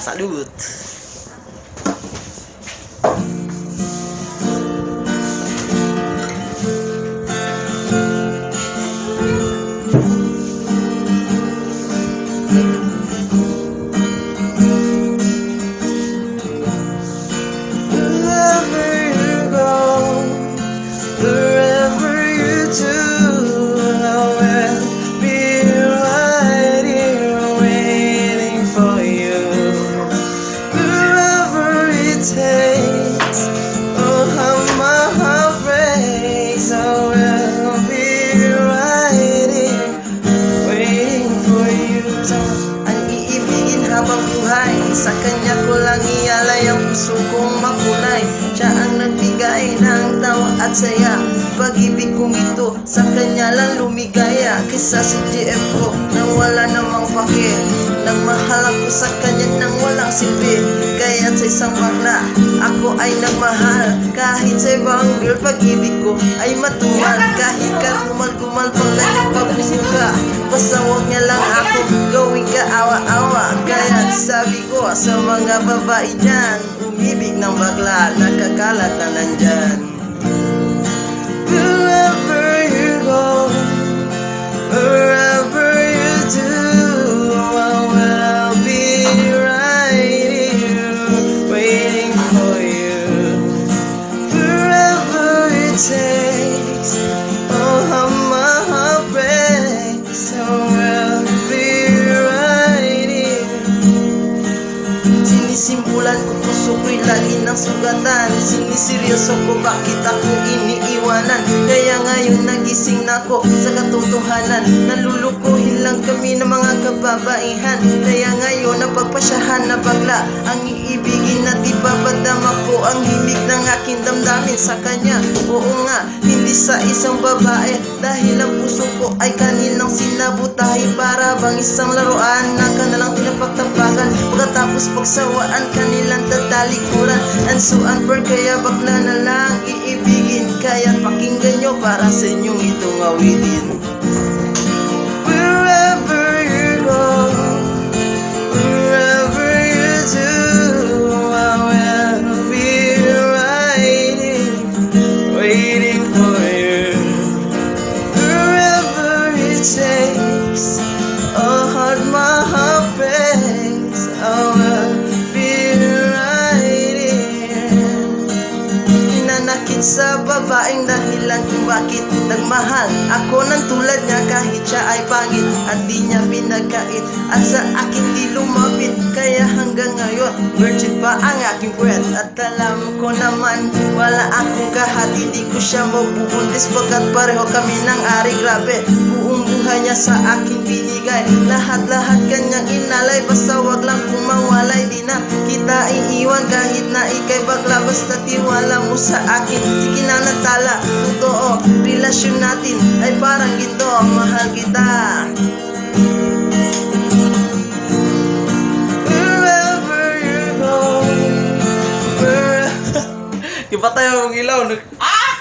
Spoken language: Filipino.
Salud! Sa kanya ko lang ialay ang puso kong makulay. Siya ang nagbigay ng tawa at saya. Pag-ibig kong ito sa kanya lang lumigaya. Kaysa si GF ko nang wala namang pake. Nagmahal ako sa kanya nang walang silbi. Kaya't sa isang bakla ako ay nagmahal. Kahit sa ibang girl pag-ibig ko ay matumal. Kahit kagumal-gumal pang lang pagbuka. Basta huwag niya lang ako gawin ka-awa-awa. Kaya't sabi ko sa mga babae dyan, umibig ng bakla, nakakalat na nandyan. Wherever you go, wherever you do, I will be right here, waiting for you. Wherever it takes, oh how my heart breaks, I will be right here. Sinisimulan ko puso ko'y lagi ng sugatan. Siniseryoso ko bakit ako iniiwanan. Kaya ngayon nagising na ako sa katotohanan. Nalulukuhin lang kami ng mga kababaihan. Kaya ngayon napagpasyahan na bakla ang iibigin at ibabadama ko ang himig ng aking damdamin sa kanya. Oo nga, hindi sa isang babae, dahil ang puso ko ay kanilang sinabutahe. Para bang isang laruan na kanilang pinapagtapakan. Pagkatapos pagsawaan kanilang tatalikuran. And so unfair, kaya bakla na lang iibigin. Kaya pakinggan nyo para sa inyong itong awitin. Wherever you go, wherever you do, I will be right here, waiting for you. Wherever it takes, oh heart my heart breaks, I will be right here. Hinanakit sa babaeng dahilan kung bakit nagmahal ako ng tulad niya. Kahit siya ay pangit at di niya pinagkait, at sa akin di lumapit. Kaya hanggang ngayon virgin pa ang aking puwet. At alam ko naman wala akong kahati, di ko siya mabubuntis pagkat pareho kami ng ari. Grabe, buong buhay niya sa akin binigay. Lahat-lahat kanyang inalay, basta wag lang kumawalay. Di na kita iiwan kahit na ikay bakla, basta tiwala mo sa akin. Sige na natala, totoo, relasyon natin ay parang ginto. Mahal kita. Wherever you go, wherever... Iba tayo ang ilaw. Ah!